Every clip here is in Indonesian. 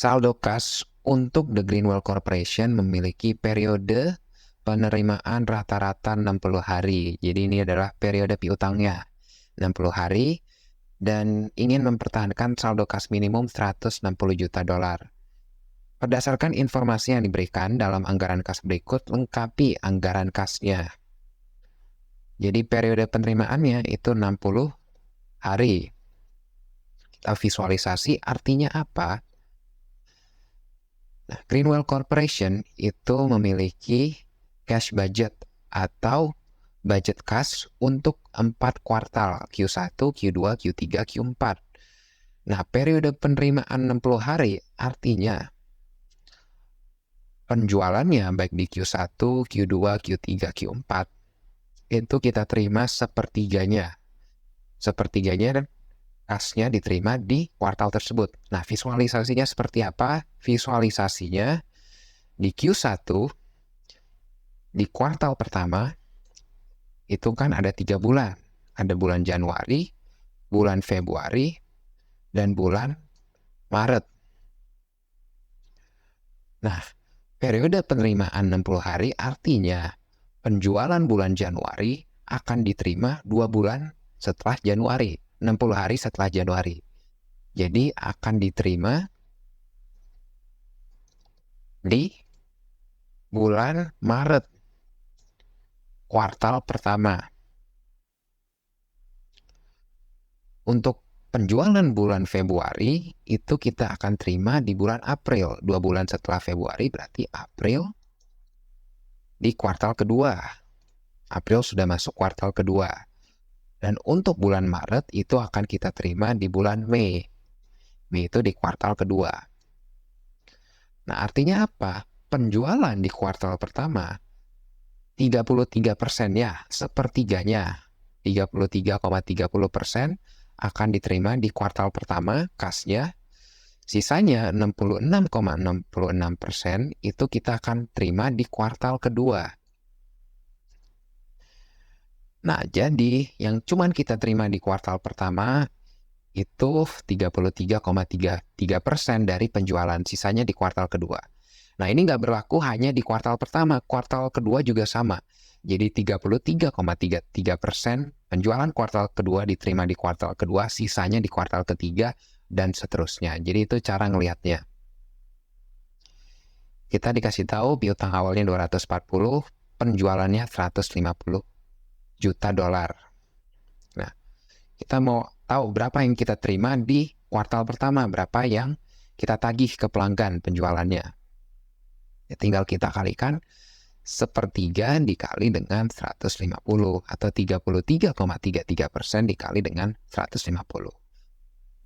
saldo kas untuk The Greenwell Corporation memiliki periode penerimaan rata-rata 60 hari. Jadi ini adalah periode piutangnya 60 hari dan ingin mempertahankan saldo kas minimum 160 juta dolar. Berdasarkan informasi yang diberikan dalam anggaran kas berikut, lengkapi anggaran kasnya. Jadi periode penerimaannya itu 60 hari. Kita visualisasi artinya apa? Nah, Greenwell Corporation itu memiliki cash budget atau budget kas untuk 4 kuartal, Q1, Q2, Q3, Q4. Nah, periode penerimaan 60 hari artinya penjualannya baik di Q1, Q2, Q3, Q4 itu kita terima sepertiganya. Sepertiganya kasnya diterima di kuartal tersebut. Nah, visualisasinya seperti apa? Visualisasinya di Q1, di kuartal pertama, itu kan ada 3 bulan. Ada bulan Januari, bulan Februari, dan bulan Maret. Nah, periode penerimaan 60 hari artinya penjualan bulan Januari akan diterima 2 bulan setelah Januari, 60 hari setelah Januari. Jadi akan diterima di bulan Maret, kuartal pertama. Untuk penjualan bulan Februari itu kita akan terima di bulan April. 2 bulan setelah Februari berarti April di kuartal kedua. April sudah masuk kuartal kedua. Dan untuk bulan Maret itu akan kita terima di bulan Mei. Mei itu di kuartal kedua. Nah, artinya apa? Penjualan di kuartal pertama 33% ya, sepertiganya. 33,30% akan diterima di kuartal pertama kasnya. Sisanya 66,66% itu kita akan terima di kuartal kedua. Nah, jadi yang cuman kita terima di kuartal pertama itu 33,33% dari penjualan, sisanya di kuartal kedua. Nah, ini nggak berlaku hanya di kuartal pertama, kuartal kedua juga sama. Jadi 33,33% penjualan kuartal kedua diterima di kuartal kedua, sisanya di kuartal ketiga, dan seterusnya. Jadi itu cara ngelihatnya. Kita dikasih tahu piutang awalnya 240, penjualannya 150 juta dolar. Nah, kita mau tahu berapa yang kita terima di kuartal pertama, berapa yang kita tagih ke pelanggan penjualannya. Ya, tinggal kita kalikan sepertiga dikali dengan 150 atau 33,33% dikali dengan 150.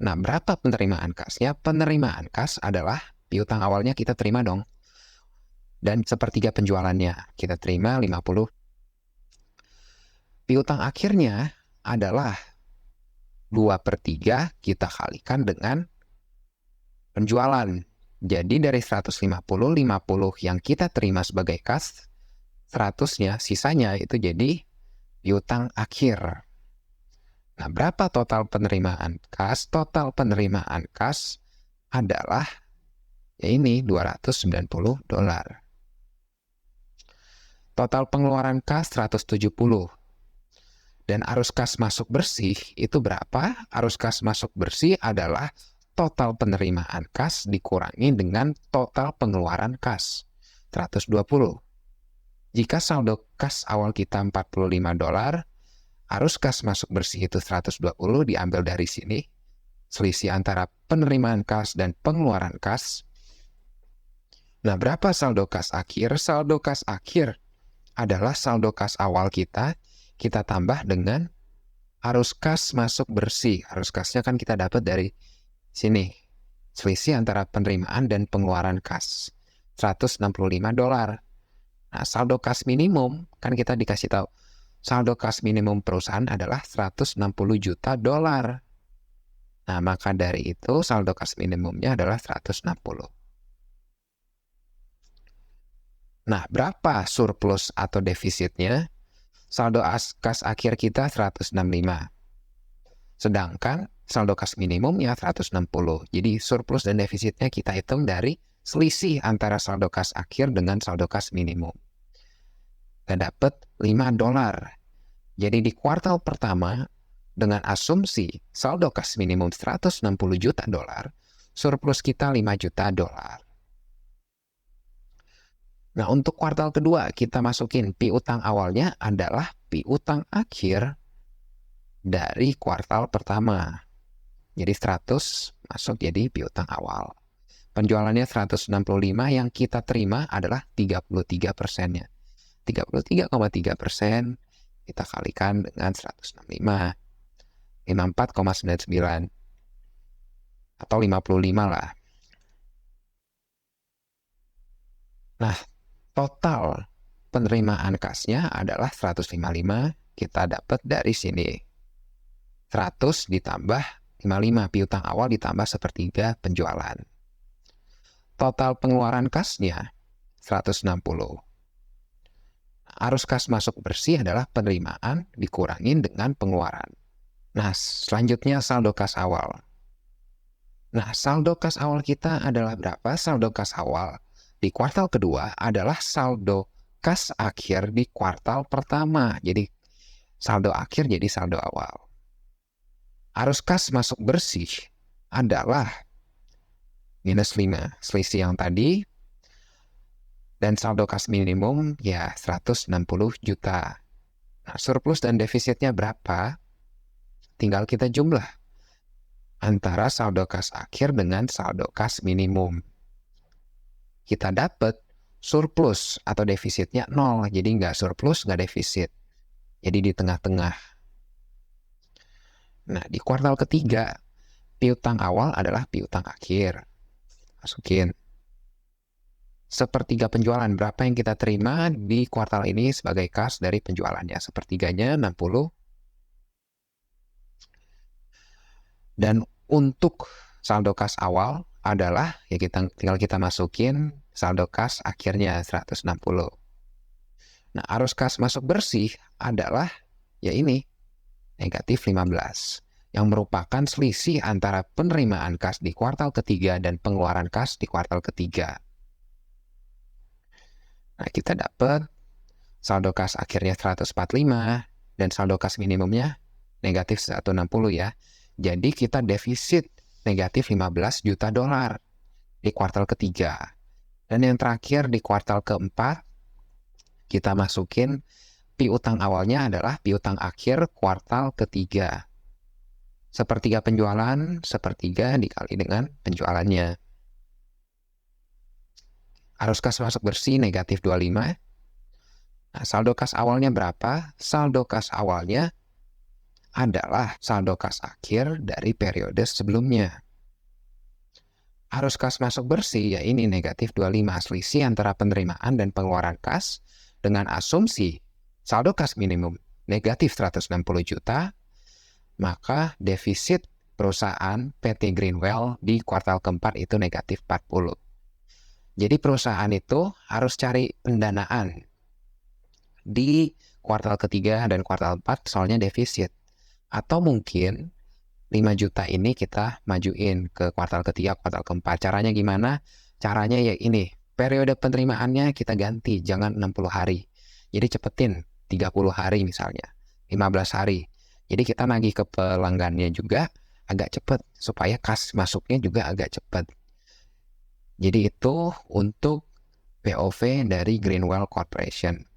Nah, berapa penerimaan kasnya? Penerimaan kas adalah piutang awalnya kita terima dong. Dan sepertiga penjualannya kita terima 50. Piutang akhirnya adalah 2/3 kita kalikan dengan penjualan. Jadi dari 150, 50 yang kita terima sebagai kas, 100-nya, sisanya itu jadi piutang akhir. Nah, berapa total penerimaan kas? Total penerimaan kas adalah ya ini 290 dolar. Total pengeluaran kas 170. Dan arus kas masuk bersih itu berapa? Arus kas masuk bersih adalah total penerimaan kas dikurangi dengan total pengeluaran kas, 120. Jika saldo kas awal kita 45 dolar, arus kas masuk bersih itu 120 diambil dari sini, selisih antara penerimaan kas dan pengeluaran kas. Nah, berapa saldo kas akhir? Saldo kas akhir adalah saldo kas awal kita tambah dengan arus kas masuk bersih. Arus kasnya kan kita dapat dari sini. Selisih antara penerimaan dan pengeluaran kas. 165 dolar. Nah, saldo kas minimum, kan kita dikasih tahu. Saldo kas minimum perusahaan adalah 160 juta dolar. Nah, maka dari itu saldo kas minimumnya adalah 160. Nah, berapa surplus atau defisitnya? Saldo kas akhir kita 165. Sedangkan saldo kas minimum ya 160. Jadi surplus dan defisitnya kita hitung dari selisih antara saldo kas akhir dengan saldo kas minimum. Kita dapat $5. Jadi di kuartal pertama, dengan asumsi saldo kas minimum $160 juta, surplus kita $5 juta. Nah, untuk kuartal kedua, kita masukin piutang awalnya adalah piutang akhir dari kuartal pertama. Jadi 100 masuk jadi piutang awal. Penjualannya 165, yang kita terima adalah 33%-nya. 33,3% kita kalikan dengan 165. 54,99 atau 55 lah. Nah, total penerimaan kasnya adalah 155, kita dapat dari sini 100 ditambah 55 piutang awal ditambah sepertiga penjualan. Total pengeluaran kasnya 160. Arus kas masuk bersih adalah penerimaan dikurangin dengan pengeluaran. Nah, selanjutnya saldo kas awal. Nah, saldo kas awal kita adalah berapa? Saldo kas awal di kuartal kedua adalah saldo kas akhir di kuartal pertama. Jadi, saldo akhir jadi saldo awal. Arus kas masuk bersih adalah minus 5, selisih yang tadi. Dan saldo kas minimum ya 160 juta. Nah, surplus dan defisitnya berapa? Tinggal kita jumlah antara saldo kas akhir dengan saldo kas minimum. Kita dapat surplus atau defisitnya 0. Jadi nggak surplus, nggak defisit. Jadi di tengah-tengah. Nah, di kuartal ketiga, piutang awal adalah piutang akhir. Masukin. Sepertiga penjualan, berapa yang kita terima di kuartal ini sebagai kas dari penjualannya. Sepertiganya 60. Dan untuk saldo kas awal adalah, ya tinggal kita masukin saldo kas akhirnya 160. Nah, arus kas masuk bersih adalah, ya ini, negatif 15. Yang merupakan selisih antara penerimaan kas di kuartal ketiga dan pengeluaran kas di kuartal ketiga. Nah, kita dapat saldo kas akhirnya 145 dan saldo kas minimumnya negatif 160 ya. Jadi kita defisit negatif 15 juta dolar di kuartal ketiga. Dan yang terakhir di kuartal keempat, kita masukin piutang awalnya adalah piutang akhir kuartal ketiga. Sepertiga penjualan, sepertiga dikali dengan penjualannya. Arus kas masuk bersih negatif 25. Nah, saldo kas awalnya berapa? Saldo kas awalnya adalah saldo kas akhir dari periode sebelumnya. Arus kas masuk bersih, ya ini negatif 25, selisih antara penerimaan dan pengeluaran kas dengan asumsi saldo kas minimum negatif 160 juta, maka defisit perusahaan PT Greenwell di kuartal keempat itu negatif 40. Jadi perusahaan itu harus cari pendanaan di kuartal ketiga dan kuartal 4 soalnya defisit. Atau mungkin 5 juta ini kita majuin ke kuartal ketiga, kuartal keempat. Caranya gimana? Caranya ya ini, periode penerimaannya kita ganti, jangan 60 hari. Jadi cepetin 30 hari misalnya, 15 hari. Jadi kita nagih ke pelanggannya juga agak cepet, supaya kas masuknya juga agak cepet. Jadi itu untuk POV dari Greenwell Corporation.